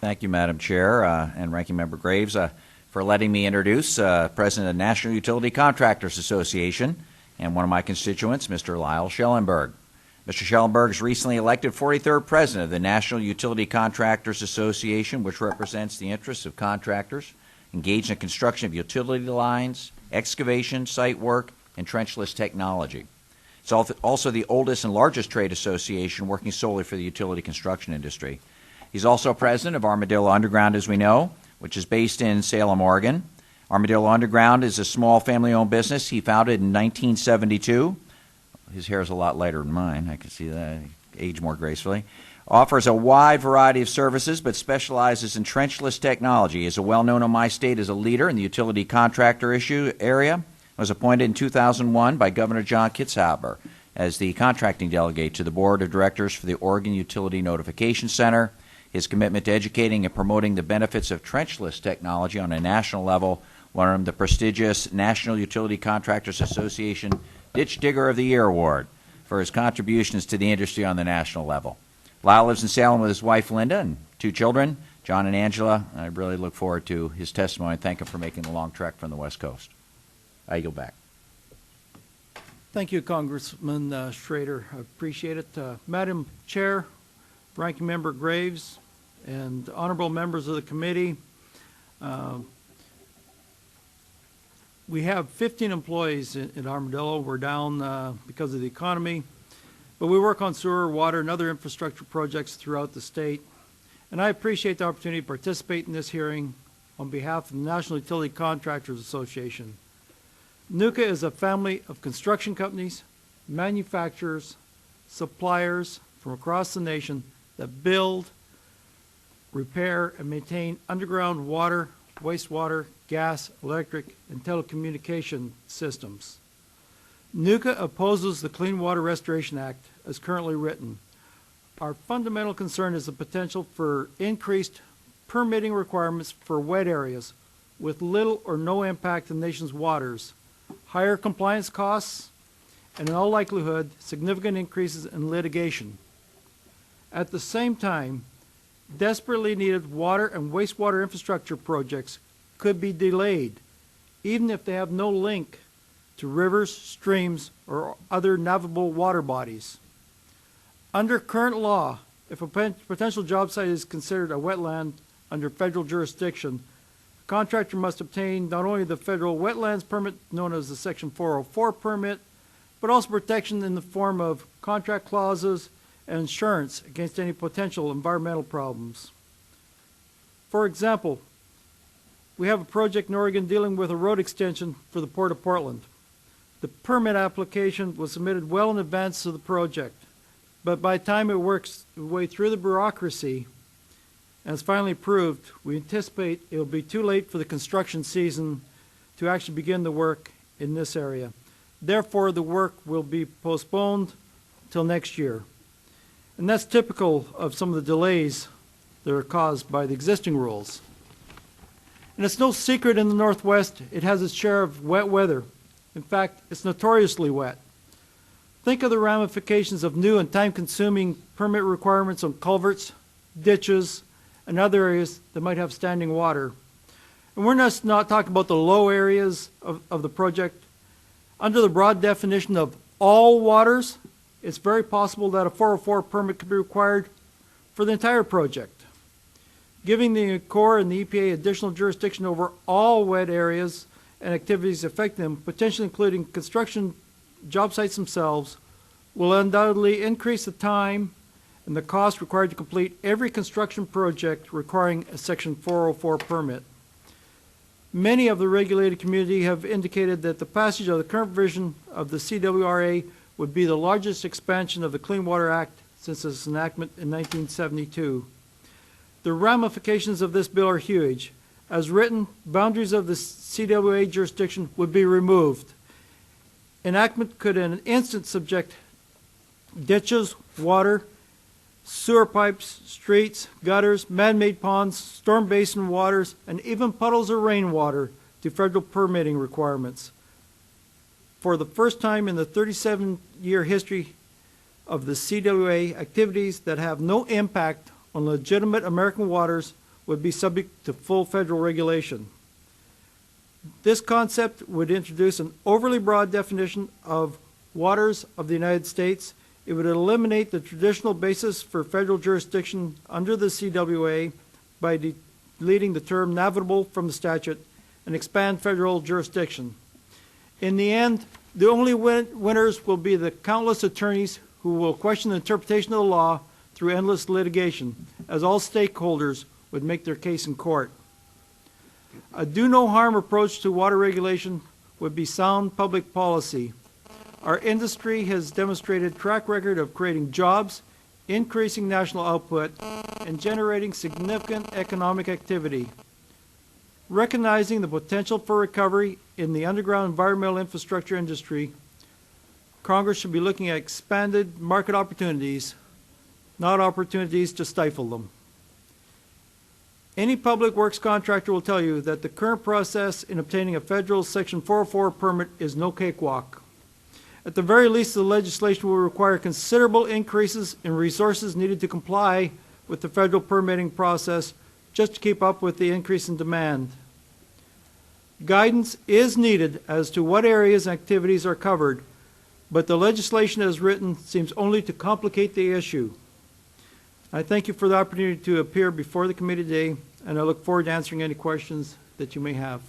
Thank you, Madam Chair and Ranking Member Graves, for letting me introduce President of the National Utility Contractors Association and one of my constituents, Mr. Lyle Schellenberg. Mr. Schellenberg is recently elected 43rd President of the National Utility Contractors Association, which represents the interests of contractors engaged in the construction of utility lines, excavation, site work, and trenchless technology. It's also the oldest and largest trade association working solely for the utility construction industry. He's also president of Armadillo Underground, as we know, which is based in Salem, Oregon. Armadillo Underground is a small family-owned business he founded in 1972. His hair is a lot lighter than mine. I can see that. He aged more gracefully. Offers a wide variety of services, but specializes in trenchless technology. He is well known in my state as a leader in the utility contractor area. Was appointed in 2001 by Governor John Kitzhaber as the contracting delegate to the Board of Directors for the Oregon Utility Notification Center. His commitment to educating and promoting the benefits of trenchless technology on a national level won him the prestigious National Utility Contractors Association Ditch Digger of the Year Award for his contributions to the industry on the national level. Lyle lives in Salem with his wife Linda and 2 children, John and Angela. I really look forward to his testimony and thank him for making the long trek from the West Coast. I yield back. Thank you, Congressman Schrader. I appreciate it. Madam Chair, Ranking Member Graves, and honorable members of the committee, we have 15 employees in Armadillo. We're down because of the economy, but we work on sewer, water, and other infrastructure projects throughout the state. And I appreciate the opportunity to participate in this hearing on behalf of the National Utility Contractors Association. NUCA is a family of construction companies, manufacturers, suppliers from across the nation that build, repair, and maintain underground water, wastewater, gas, electric, and telecommunication systems. NUCA opposes the Clean Water Restoration Act as currently written. Our fundamental concern is the potential for increased permitting requirements for wet areas with little or no impact on the nation's waters, higher compliance costs, and in all likelihood, significant increases in litigation. At the same time, desperately needed water and wastewater infrastructure projects could be delayed, even if they have no link to rivers, streams, or other navigable water bodies. Under current law, if a potential job site is considered a wetland under federal jurisdiction, the contractor must obtain not only the federal wetlands permit known as the Section 404 permit, but also protection in the form of contract clauses and insurance against any potential environmental problems. For example, we have a project in Oregon dealing with a road extension for the Port of Portland. The permit application was submitted well in advance of the project, but by the time it works its way through the bureaucracy and is finally approved, we anticipate it will be too late for the construction season to actually begin the work in this area. Therefore, the work will be postponed till next year. And that's typical of some of the delays that are caused by the existing rules. And it's no secret in the Northwest, it has its share of wet weather. In fact, it's notoriously wet. Think of the ramifications of new and time-consuming permit requirements on culverts, ditches, and other areas that might have standing water. And we're not talking about the low areas of the project. Under the broad definition of all waters, it's very possible that a 404 permit could be required for the entire project, giving the Corps and the EPA additional jurisdiction over all wet areas and activities affecting them, potentially including construction job sites themselves, will undoubtedly increase the time and the cost required to complete every construction project requiring a Section 404 permit. Many of the regulated community have indicated that the passage of the current version of the CWRA would be the largest expansion of the Clean Water Act since its enactment in 1972. The ramifications of this bill are huge. As written, boundaries of the CWA jurisdiction would be removed. Enactment could in an instant subject ditches, water, sewer pipes, streets, gutters, man-made ponds, storm basin waters, and even puddles of rainwater to federal permitting requirements. For the first time in the 37-year history of the CWA, activities that have no impact on legitimate American waters would be subject to full federal regulation. This concept would introduce an overly broad definition of waters of the United States. It would eliminate the traditional basis for federal jurisdiction under the CWA by deleting the term navigable from the statute and expand federal jurisdiction. In the end, the only winners will be the countless attorneys who will question the interpretation of the law through endless litigation, as all stakeholders would make their case in court. A do-no-harm approach to water regulation would be sound public policy. Our industry has demonstrated track record of creating jobs, increasing national output, and generating significant economic activity. Recognizing the potential for recovery in the underground environmental infrastructure industry, Congress should be looking at expanded market opportunities, not opportunities to stifle them. Any public works contractor will tell you that the current process in obtaining a federal Section 404 permit is no cakewalk. At the very least, the legislation will require considerable increases in resources needed to comply with the federal permitting process just to keep up with the increase in demand. Guidance is needed as to what areas and activities are covered, but the legislation as written seems only to complicate the issue. I thank you for the opportunity to appear before the committee today, and I look forward to answering any questions that you may have.